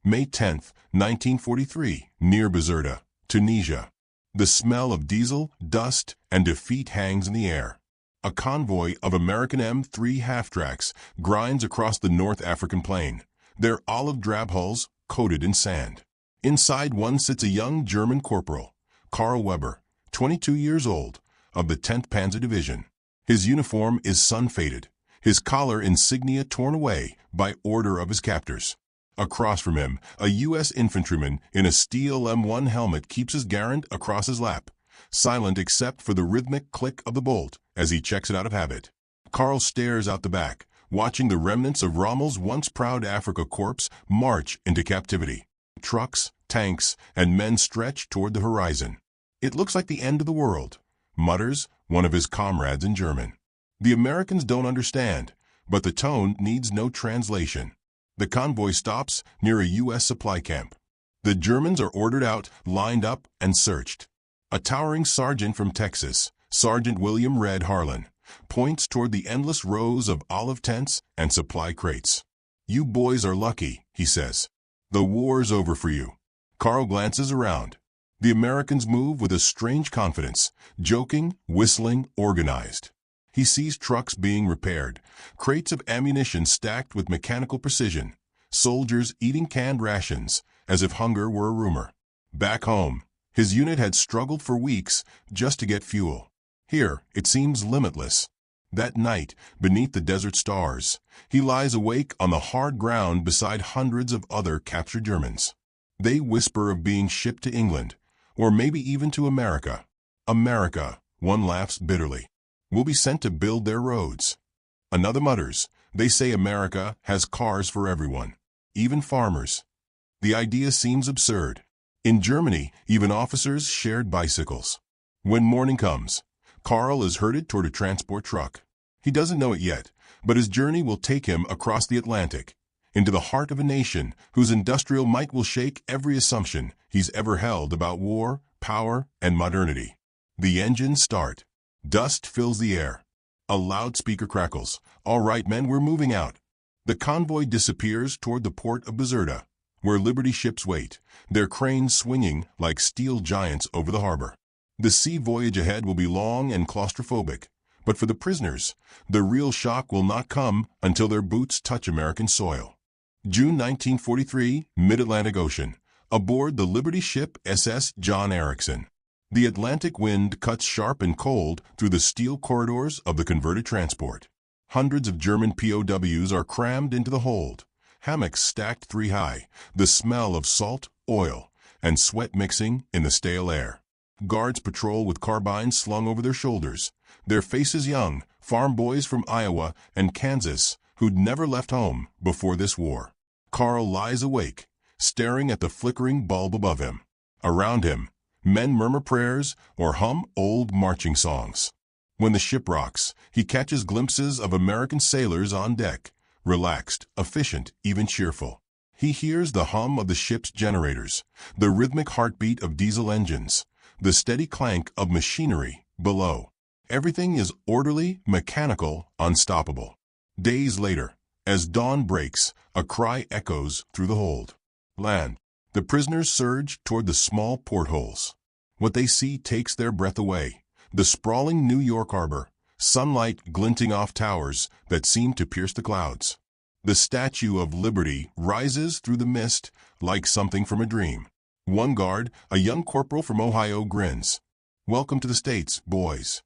May 10, 1943, near Bizerta, Tunisia. The smell of diesel, dust, and defeat hangs in the air. A convoy of American M3 half-tracks grinds across the North African plain, their olive-drab hulls coated in sand. Inside one sits a young German corporal, Karl Weber, 22 years old, of the 10th Panzer Division. His uniform is sun-faded, his collar insignia torn away by order of his captors. Across from him, a U.S. infantryman in a steel M1 helmet keeps his Garand across his lap, silent except for the rhythmic click of the bolt as he checks it out of habit. Karl stares out the back, watching the remnants of Rommel's once proud Africa Corps march into captivity. Trucks, tanks, and men stretch toward the horizon. "It looks like the end of the world," mutters one of his comrades in German. The Americans don't understand, but the tone needs no translation. The convoy stops near a U.S. supply camp. The Germans are ordered out, lined up, and searched. A towering sergeant from Texas, Sergeant William Red Harlan, points toward the endless rows of olive tents and supply crates. "You boys are lucky," he says. "The war's over for you." Karl glances around. The Americans move with a strange confidence, joking, whistling, organized. He sees trucks being repaired, crates of ammunition stacked with mechanical precision, soldiers eating canned rations as if hunger were a rumor. Back home, his unit had struggled for weeks just to get fuel. Here, it seems limitless. That night, beneath the desert stars, he lies awake on the hard ground beside hundreds of other captured Germans. They whisper of being shipped to England, or maybe even to America. America, one laughs bitterly, will be sent to build their roads. Another mutters, they say America has cars for everyone, even farmers. The idea seems absurd. In Germany, even officers shared bicycles. When morning comes, Karl is herded toward a transport truck. He doesn't know it yet, but his journey will take him across the Atlantic, into the heart of a nation whose industrial might will shake every assumption he's ever held about war, power, and modernity. The engines start. Dust fills the air. A loudspeaker crackles. "All right, men, we're moving out." The convoy disappears toward the port of Bizerta, where Liberty ships wait, their cranes swinging like steel giants over the harbor. The sea voyage ahead will be long and claustrophobic, but for the prisoners, the real shock will not come until their boots touch American soil. June 1943, Mid-Atlantic Ocean, aboard the Liberty ship SS John Erickson. The Atlantic wind cuts sharp and cold through the steel corridors of the converted transport. Hundreds of German POWs are crammed into the hold, hammocks stacked 3 high, the smell of salt, oil, and sweat mixing in the stale air. Guards patrol with carbines slung over their shoulders, their faces young, farm boys from Iowa and Kansas who'd never left home before this war. Karl lies awake, staring at the flickering bulb above him. Around him, men murmur prayers or hum old marching songs. When the ship rocks, he catches glimpses of American sailors on deck, relaxed, efficient, even cheerful. He hears the hum of the ship's generators, the rhythmic heartbeat of diesel engines, the steady clank of machinery below. Everything is orderly, mechanical, unstoppable. Days later, as dawn breaks, a cry echoes through the hold. Land. The prisoners surge toward the small portholes. What they see takes their breath away. The sprawling New York harbor, sunlight glinting off towers that seem to pierce the clouds. The Statue of Liberty rises through the mist like something from a dream. One guard, a young corporal from Ohio, grins. "Welcome to the States, boys."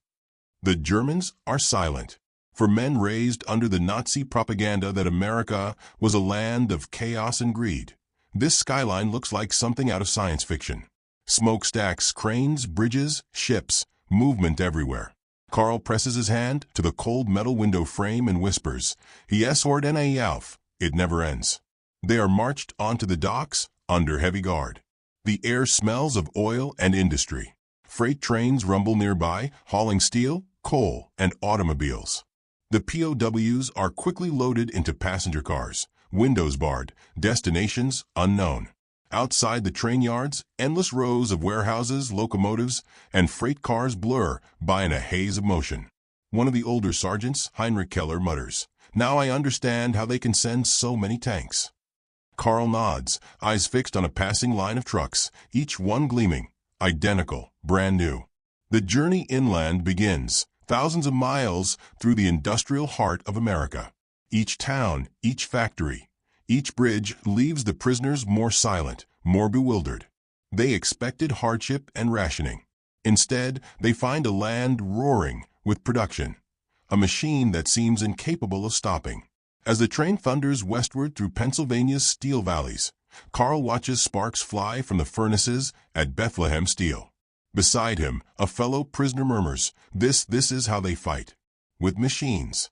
The Germans are silent. For men raised under the Nazi propaganda that America was a land of chaos and greed, this skyline looks like something out of science fiction. Smokestacks, cranes, bridges, ships, movement everywhere. Karl presses his hand to the cold metal window frame and whispers, "Es hört nie auf," it never ends. They are marched onto the docks under heavy guard. The air smells of oil and industry. Freight trains rumble nearby, hauling steel, coal, and automobiles. The POWs are quickly loaded into passenger cars, windows barred, destinations unknown. Outside the train yards, endless rows of warehouses, locomotives, and freight cars blur by in a haze of motion. One of the older sergeants, Heinrich Keller, mutters, "Now I understand how they can send so many tanks." Carl nods, eyes fixed on a passing line of trucks, each one gleaming, identical, brand new. The journey inland begins, thousands of miles through the industrial heart of America. Each town, each factory, each bridge leaves the prisoners more silent, more bewildered. They expected hardship and rationing. Instead, they find a land roaring with production, a machine that seems incapable of stopping. As the train thunders westward through Pennsylvania's steel valleys, Carl watches sparks fly from the furnaces at Bethlehem Steel. Beside him, a fellow prisoner murmurs, this is how they fight. With machines.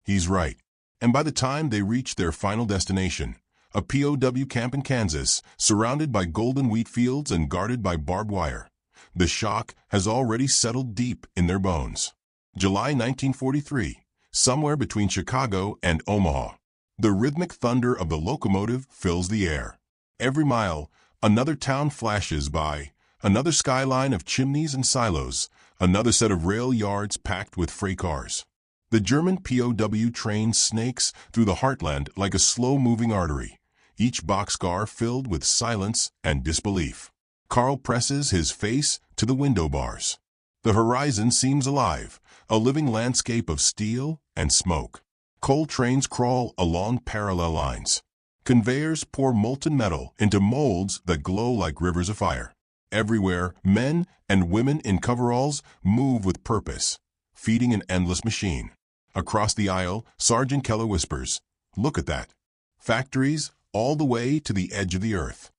He's right. And by the time they reach their final destination, a POW camp in Kansas, surrounded by golden wheat fields and guarded by barbed wire, the shock has already settled deep in their bones. July 1943, somewhere between Chicago and Omaha. The rhythmic thunder of the locomotive fills the air. Every mile, another town flashes by, another skyline of chimneys and silos, another set of rail yards packed with freight cars. The German POW train snakes through the heartland like a slow-moving artery, each boxcar filled with silence and disbelief. Carl presses his face to the window bars. The horizon seems alive, a living landscape of steel and smoke. Coal trains crawl along parallel lines. Conveyors pour molten metal into molds that glow like rivers of fire. Everywhere, men and women in coveralls move with purpose, feeding an endless machine. Across the aisle, Sergeant Keller whispers, "Look at that. Factories all the way to the edge of the earth."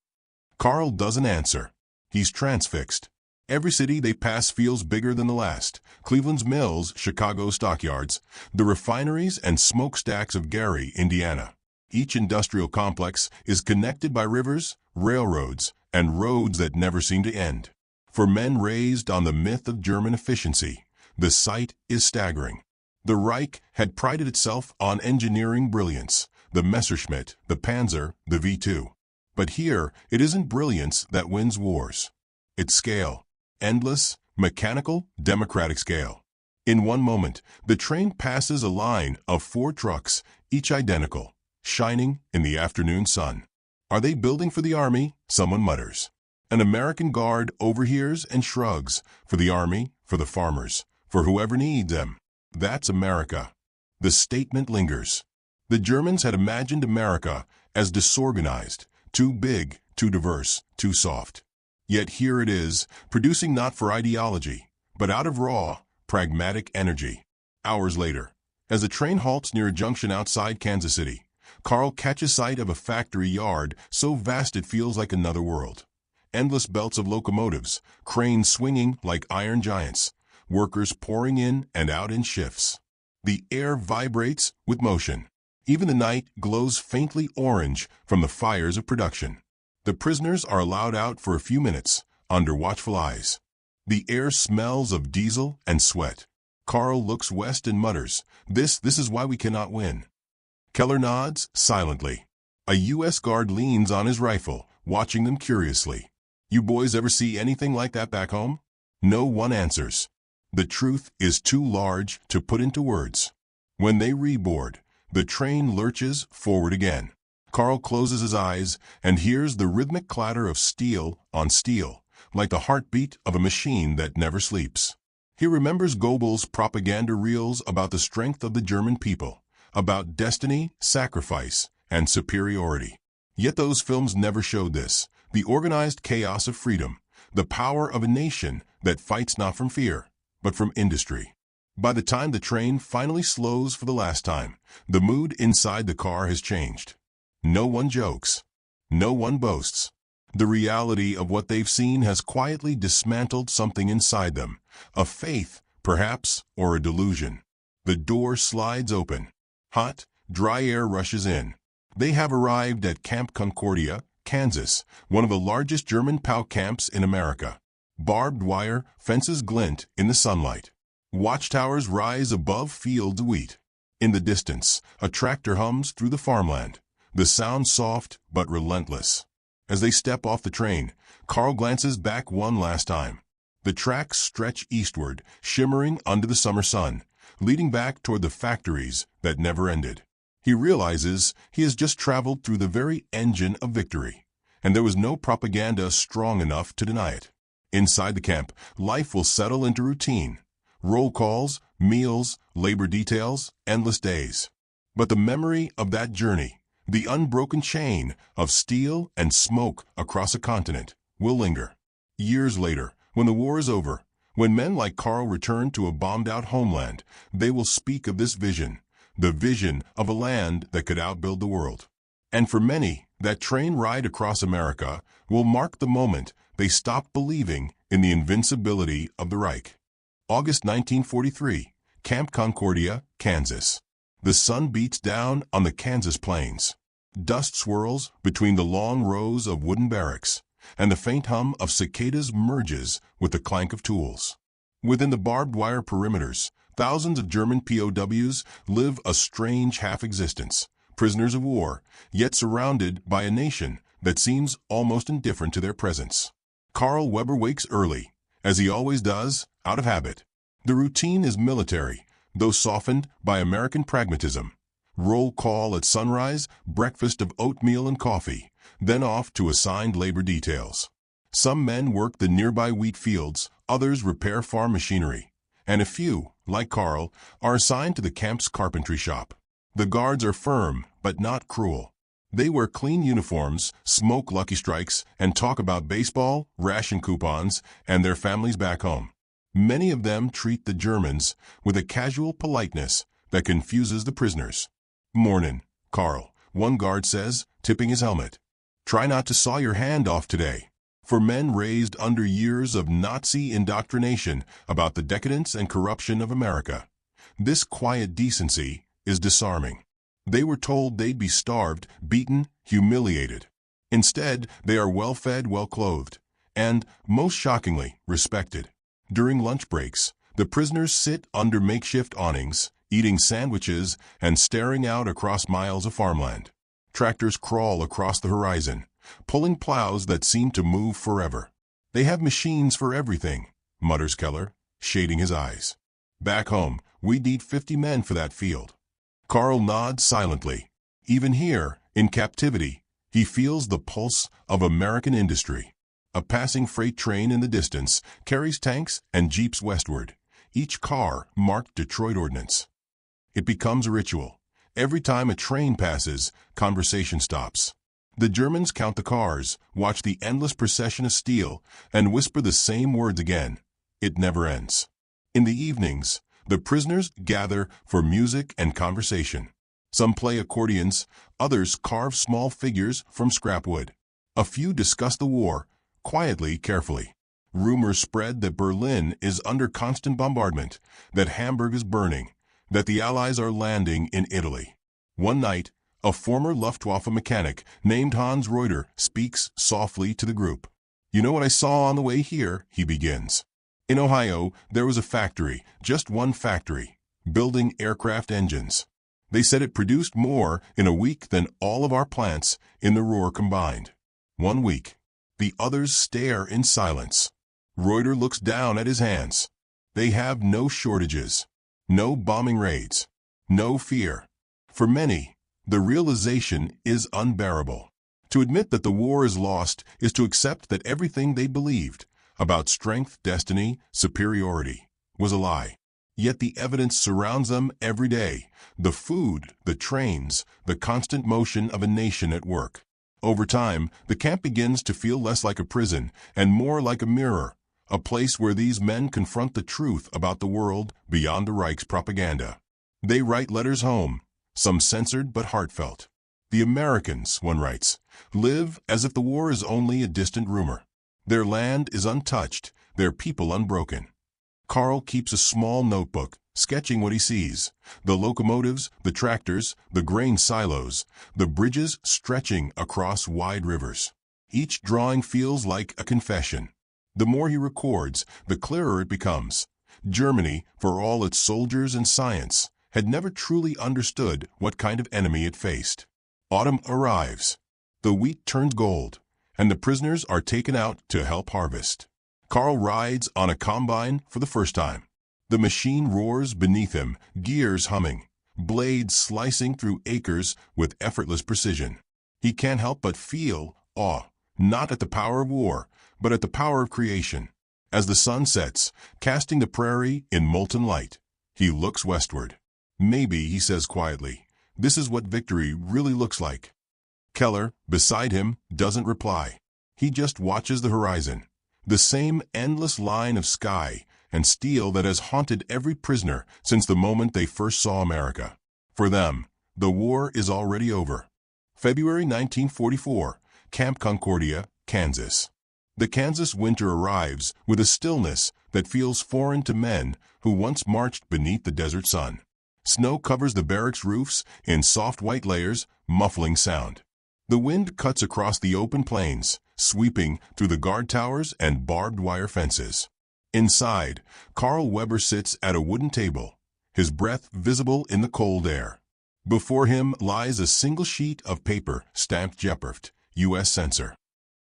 Carl doesn't answer. He's transfixed. Every city they pass feels bigger than the last. Cleveland's mills, Chicago's stockyards, the refineries and smokestacks of Gary, Indiana. Each industrial complex is connected by rivers, railroads, and roads that never seem to end. For men raised on the myth of German efficiency, the sight is staggering. The Reich had prided itself on engineering brilliance, the Messerschmitt, the Panzer, the V2. But here, it isn't brilliance that wins wars. It's scale. Endless, mechanical, democratic scale. In one moment, the train passes a line of 4 trucks, each identical, shining in the afternoon sun. Are they building for the army? Someone mutters. An American guard overhears and shrugs. For the army, for the farmers, for whoever needs them. That's America. The statement lingers. The Germans had imagined America as disorganized, too big, too diverse, too soft. Yet here it is, producing not for ideology, but out of raw, pragmatic energy. Hours later, as the train halts near a junction outside Kansas City, Carl catches sight of a factory yard so vast it feels like another world. Endless belts of locomotives, cranes swinging like iron giants, workers pouring in and out in shifts. The air vibrates with motion. Even the night glows faintly orange from the fires of production. The prisoners are allowed out for a few minutes, under watchful eyes. The air smells of diesel and sweat. Carl looks west and mutters, This is why we cannot win." Keller nods silently. A U.S. guard leans on his rifle, watching them curiously. "You boys ever see anything like that back home?" No one answers. The truth is too large to put into words. When they reboard, the train lurches forward again. Carl closes his eyes and hears the rhythmic clatter of steel on steel, like the heartbeat of a machine that never sleeps. He remembers Goebbels' propaganda reels about the strength of the German people, about destiny, sacrifice, and superiority. Yet those films never showed this, the organized chaos of freedom, the power of a nation that fights not from fear, but from industry. By the time the train finally slows for the last time, the mood inside the car has changed. No one jokes. No one boasts. The reality of what they've seen has quietly dismantled something inside them, a faith, perhaps, or a delusion. The door slides open. Hot, dry air rushes in. They have arrived at Camp Concordia, Kansas, one of the largest German POW camps in America. Barbed wire fences glint in the sunlight. Watchtowers rise above fields of wheat. In the distance, a tractor hums through the farmland. The sound soft but relentless. As they step off the train, Carl glances back one last time. The tracks stretch eastward, shimmering under the summer sun, leading back toward the factories that never ended. He realizes he has just traveled through the very engine of victory, and there was no propaganda strong enough to deny it. Inside the camp, life will settle into routine. Roll calls, meals, labor details, endless days. But the memory of that journey, the unbroken chain of steel and smoke across a continent, will linger. Years later, when the war is over, when men like Carl return to a bombed-out homeland, they will speak of this vision, the vision of a land that could outbuild the world. And for many, that train ride across America will mark the moment they stop believing in the invincibility of the Reich. August 1943, Camp Concordia, Kansas. The sun beats down on the Kansas plains. Dust swirls between the long rows of wooden barracks, and the faint hum of cicadas merges with the clank of tools. Within the barbed wire perimeters, thousands of German POWs live a strange half-existence, prisoners of war, yet surrounded by a nation that seems almost indifferent to their presence. Carl Weber wakes early, as he always does, out of habit. The routine is military, though softened by American pragmatism. Roll call at sunrise, breakfast of oatmeal and coffee, then off to assigned labor details. Some men work the nearby wheat fields, others repair farm machinery, and a few, like Carl, are assigned to the camp's carpentry shop. The guards are firm, but not cruel. They wear clean uniforms, smoke Lucky Strikes, and talk about baseball, ration coupons, and their families back home. Many of them treat the Germans with a casual politeness that confuses the prisoners. "Mornin', Carl," one guard says, tipping his helmet. "Try not to saw your hand off today." For men raised under years of Nazi indoctrination about the decadence and corruption of America, this quiet decency is disarming. They were told they'd be starved, beaten, humiliated. Instead, they are well-fed, well-clothed, and, most shockingly, respected. During lunch breaks, the prisoners sit under makeshift awnings, eating sandwiches and staring out across miles of farmland. Tractors crawl across the horizon, pulling plows that seem to move forever. "They have machines for everything," mutters Keller, shading his eyes. "Back home, we'd need 50 men for that field." Carl nods silently. Even here, in captivity, he feels the pulse of American industry. A passing freight train in the distance carries tanks and jeeps westward, each car marked Detroit Ordnance. It becomes a ritual. Every time a train passes, conversation stops. The Germans count the cars, watch the endless procession of steel, and whisper the same words again. It never ends. In the evenings, the prisoners gather for music and conversation. Some play accordions, others carve small figures from scrap wood. A few discuss the war, quietly, carefully. Rumors spread that Berlin is under constant bombardment, that Hamburg is burning, that the Allies are landing in Italy. One night, a former Luftwaffe mechanic named Hans Reuter speaks softly to the group. "You know what I saw on the way here?" he begins. "In Ohio, there was a factory, just one factory, building aircraft engines. They said it produced more in a week than all of our plants in the Ruhr combined." 1 week. The others stare in silence. Reuter looks down at his hands. They have no shortages, no bombing raids, no fear. For many, the realization is unbearable. To admit that the war is lost is to accept that everything they believed about strength, destiny, superiority was a lie. Yet the evidence surrounds them every day: the food, the trains, the constant motion of a nation at work. Over time, the camp begins to feel less like a prison and more like a mirror, a place where these men confront the truth about the world beyond the Reich's propaganda. They write letters home, some censored but heartfelt. "The Americans," one writes, "live as if the war is only a distant rumor. Their land is untouched, their people unbroken." Carl keeps a small notebook, sketching what he sees: the locomotives, the tractors, the grain silos, the bridges stretching across wide rivers. Each drawing feels like a confession. The more he records, the clearer it becomes. Germany, for all its soldiers and science, had never truly understood what kind of enemy it faced. Autumn arrives. The wheat turns gold, and the prisoners are taken out to help harvest. Carl rides on a combine for the first time. The machine roars beneath him, gears humming. blades slicing through acres with effortless precision. He can't help but feel awe, not at the power of war, but at the power of creation. As the sun sets, casting the prairie in molten light, he looks westward. Maybe, he says quietly, this is what victory really looks like. Keller, beside him, doesn't reply. He just watches the horizon, the same endless line of sky and steel that has haunted every prisoner since the moment they first saw America. For them, the war is already over. February 1944, Camp Concordia, Kansas. The Kansas winter arrives with a stillness that feels foreign to men who once marched beneath the desert sun. Snow covers the barracks roofs in soft white layers, muffling sound. The wind cuts across the open plains, sweeping through the guard towers and barbed wire fences. Inside, Carl Weber sits at a wooden table, his breath visible in the cold air. Before him lies a single sheet of paper stamped Jeppert, U.S. Censor.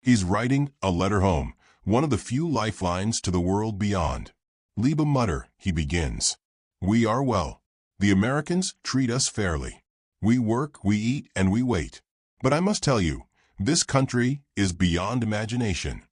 He's writing a letter home, one of the few lifelines to the world beyond. Liebe Mutter, he begins. We are well. The Americans treat us fairly. We work, we eat, and we wait. But I must tell you, this country is beyond imagination.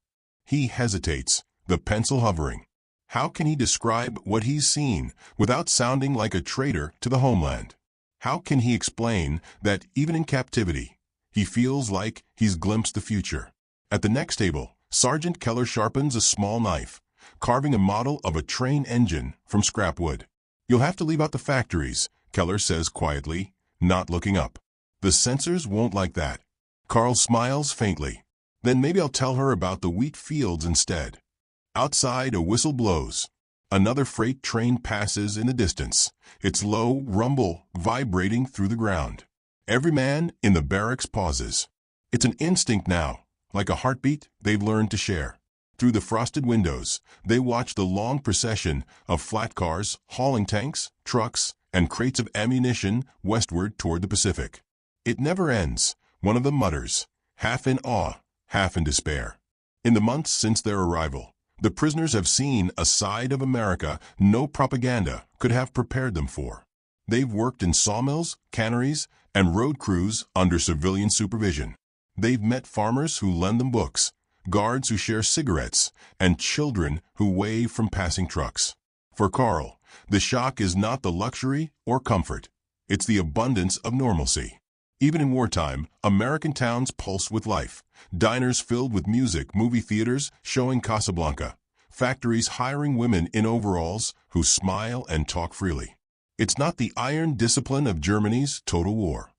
He hesitates, the pencil hovering. How can he describe what he's seen without sounding like a traitor to the homeland? How can he explain that even in captivity, he feels like he's glimpsed the future? At the next table, Sergeant Keller sharpens a small knife, carving a model of a train engine from scrap wood. You'll have to leave out the factories, Keller says quietly, not looking up. The censors won't like that. Carl smiles faintly. Then maybe I'll tell her about the wheat fields instead. Outside, a whistle blows. Another freight train passes in the distance, its low rumble vibrating through the ground. Every man in the barracks pauses. It's an instinct now, like a heartbeat they've learned to share. Through the frosted windows, they watch the long procession of flat cars hauling tanks, trucks, and crates of ammunition westward toward the Pacific. It never ends, one of them mutters, half in awe, half in despair. In the months since their arrival, the prisoners have seen a side of America no propaganda could have prepared them for. They've worked in sawmills, canneries, and road crews under civilian supervision. They've met farmers who lend them books, guards who share cigarettes, and children who wave from passing trucks. For Carl, the shock is not the luxury or comfort. It's the abundance of normalcy. Even in wartime, American towns pulse with life. Diners filled with music, movie theaters showing Casablanca, factories hiring women in overalls who smile and talk freely. It's not the iron discipline of Germany's total war.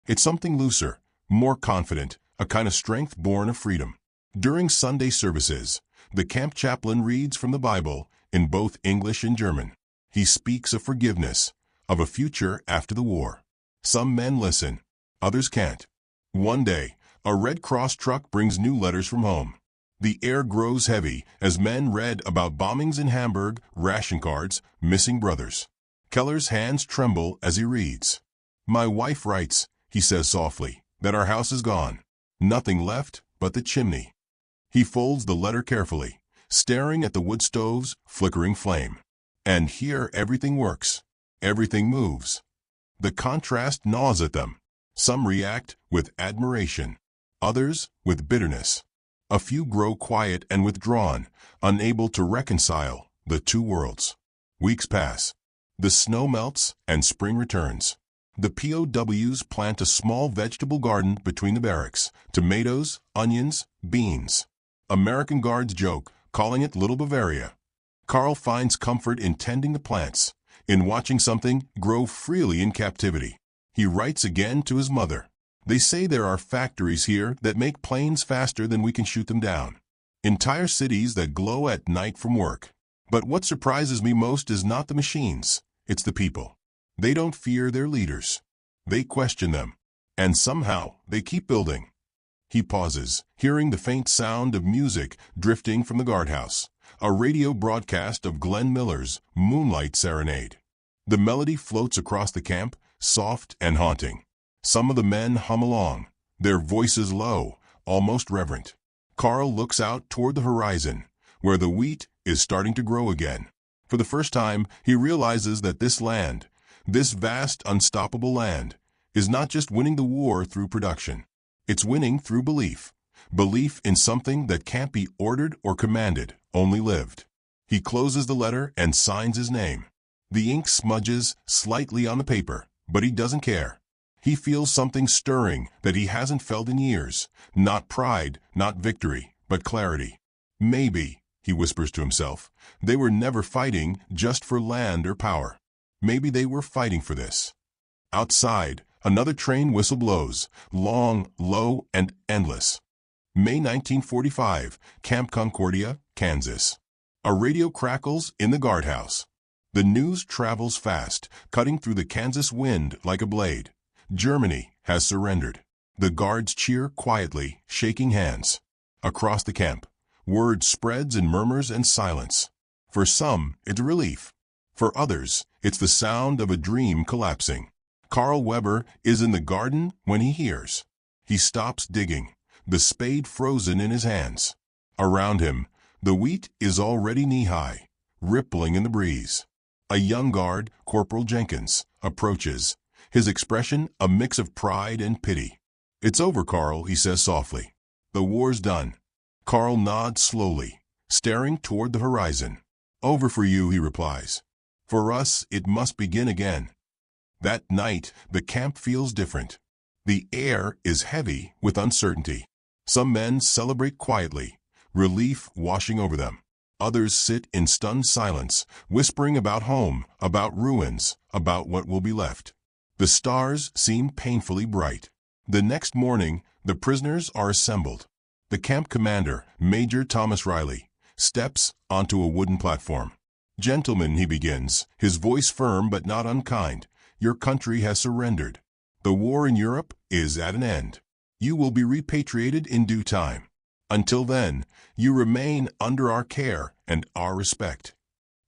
It's something looser, more confident, a kind of strength born of freedom. During Sunday services, the camp chaplain reads from the Bible in both English and German. He speaks of forgiveness, of a future after the war. Some men listen, others can't. One day, a Red Cross truck brings new letters from home. The air grows heavy as men read about bombings in Hamburg, ration cards, missing brothers. Keller's hands tremble as he reads. My wife writes, he says softly, that our house is gone. Nothing left but the chimney. He folds the letter carefully, staring at the wood stove's flickering flame. And here everything works. Everything moves. The contrast gnaws at them. Some react with admiration, others with bitterness. A few grow quiet and withdrawn, unable to reconcile the two worlds. Weeks pass. The snow melts and spring returns. The POWs plant a small vegetable garden between the barracks, tomatoes, onions, beans. American guards joke, calling it Little Bavaria. Carl finds comfort in tending the plants, in watching something grow freely in captivity. He writes again to his mother. They say there are factories here that make planes faster than we can shoot them down. Entire cities that glow at night from work. But what surprises me most is not the machines, it's the people. They don't fear their leaders. They question them. And somehow they keep building. He pauses, hearing the faint sound of music drifting from the guardhouse. A radio broadcast of Glenn Miller's Moonlight Serenade. The melody floats across the camp, soft and haunting. Some of the men hum along, their voices low, almost reverent. Carl looks out toward the horizon, where the wheat is starting to grow again. For the first time, he realizes that this land, This vast, unstoppable land is not just winning the war through production. It's winning through belief. Belief in something that can't be ordered or commanded, only lived. He closes the letter and signs his name. The ink smudges slightly on the paper, but he doesn't care. He feels something stirring that he hasn't felt in years. Not pride, not victory, but clarity. Maybe, he whispers to himself, they were never fighting just for land or power. Maybe they were fighting for this. Outside, another train whistle blows, long, low, and endless. May 1945, Camp Concordia, Kansas. A radio crackles in the guardhouse. The news travels fast, cutting through the Kansas wind like a blade. Germany has surrendered. The guards cheer quietly, shaking hands. Across the camp, word spreads in murmurs and silence. For some, it's relief. For others, it's the sound of a dream collapsing. Carl Weber is in the garden when he hears. He stops digging, the spade frozen in his hands. Around him, the wheat is already knee-high, rippling in the breeze. A young guard, Corporal Jenkins, approaches, his expression a mix of pride and pity. "It's over, Carl," he says softly. "The war's done." Carl nods slowly, staring toward the horizon. "Over for you," he replies. "For us, it must begin again." That night, the camp feels different. The air is heavy with uncertainty. Some men celebrate quietly, relief washing over them. Others sit in stunned silence, whispering about home, about ruins, about what will be left. The stars seem painfully bright. The next morning, the prisoners are assembled. The camp commander, Major Thomas Riley, steps onto a wooden platform. "Gentlemen," he begins, his voice firm but not unkind, "your country has surrendered. The war in Europe is at an end. You will be repatriated in due time. Until then, you remain under our care and our respect."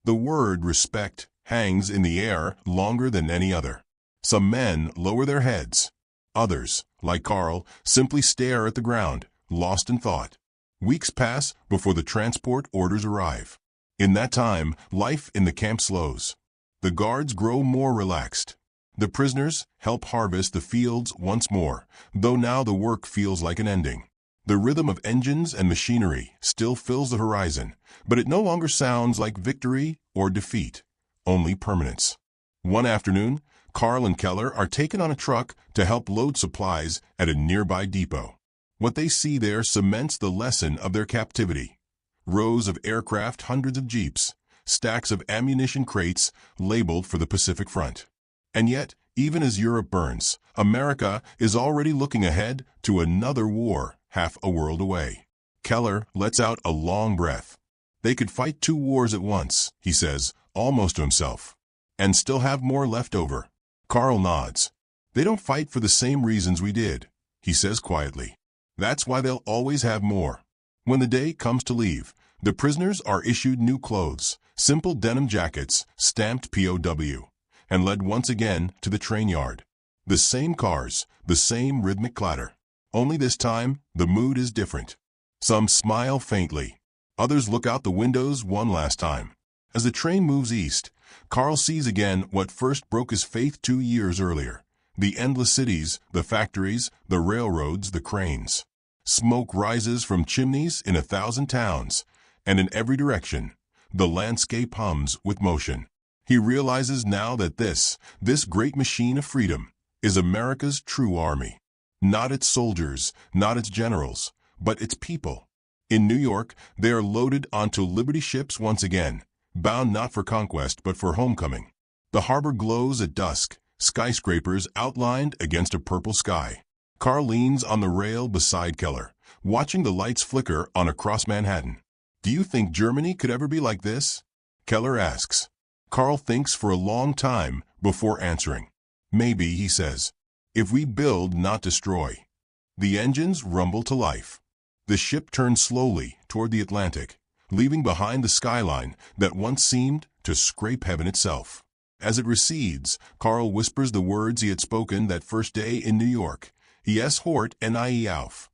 The word respect hangs in the air longer than any other. Some men lower their heads. Others, like Carl, simply stare at the ground, lost in thought. Weeks pass before the transport orders arrive. In that time, life in the camp slows. The guards grow more relaxed. The prisoners help harvest the fields once more, though now the work feels like an ending. The rhythm of engines and machinery still fills the horizon, but it no longer sounds like victory or defeat, only permanence. One afternoon, Carl and Keller are taken on a truck to help load supplies at a nearby depot. What they see there cements the lesson of their captivity. Rows of aircraft, hundreds of jeeps, stacks of ammunition crates labeled for the Pacific Front. And yet, even as Europe burns, America is already looking ahead to another war half a world away. Keller lets out a long breath. "They could fight 2 wars at once," he says, almost to himself, "and still have more left over." Carl nods. "They don't fight for the same reasons we did," he says quietly. "That's why they'll always have more." When the day comes to leave, the prisoners are issued new clothes, simple denim jackets, stamped POW, and led once again to the train yard. The same cars, the same rhythmic clatter. Only this time, the mood is different. Some smile faintly. Others look out the windows one last time. As the train moves east, Carl sees again what first broke his faith 2 years earlier. The endless cities, the factories, the railroads, the cranes. Smoke rises from chimneys in 1,000 towns, and in every direction, the landscape hums with motion. He realizes now that this great machine of freedom, is America's true army. Not its soldiers, not its generals, but its people. In New York, they are loaded onto Liberty ships once again, bound not for conquest but for homecoming. The harbor glows at dusk, skyscrapers outlined against a purple sky. Carl leans on the rail beside Keller, watching the lights flicker on across Manhattan. "Do you think Germany could ever be like this?" Keller asks. Carl thinks for a long time before answering. "Maybe," he says, "if we build, not destroy." The engines rumble to life. The ship turns slowly toward the Atlantic, leaving behind the skyline that once seemed to scrape heaven itself. As it recedes, Carl whispers the words he had spoken that first day in New York. "Yes, Hort and I auf."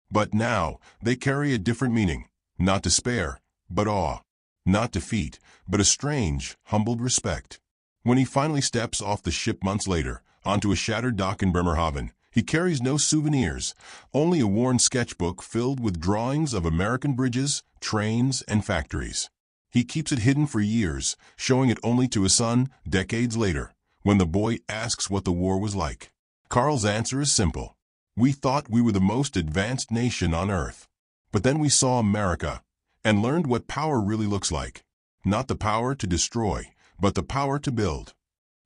But now they carry a different meaning. Not despair, but awe. Not defeat, but a strange, humbled respect. When he finally steps off the ship months later, onto a shattered dock in Bremerhaven, he carries no souvenirs, only a worn sketchbook filled with drawings of American bridges, trains, and factories. He keeps it hidden for years, showing it only to his son decades later, when the boy asks what the war was like. Carl's answer is simple. We thought we were the most advanced nation on Earth. But then we saw America and learned what power really looks like. Not the power to destroy, but the power to build.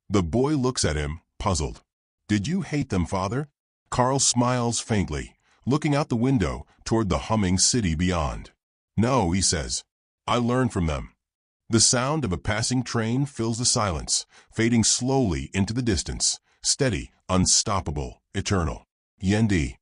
The boy looks at him, puzzled. Did you hate them, Father? Carl smiles faintly, looking out the window toward the humming city beyond. No, he says. I learned from them. The sound of a passing train fills the silence, fading slowly into the distance, steady, unstoppable, eternal. Yendi.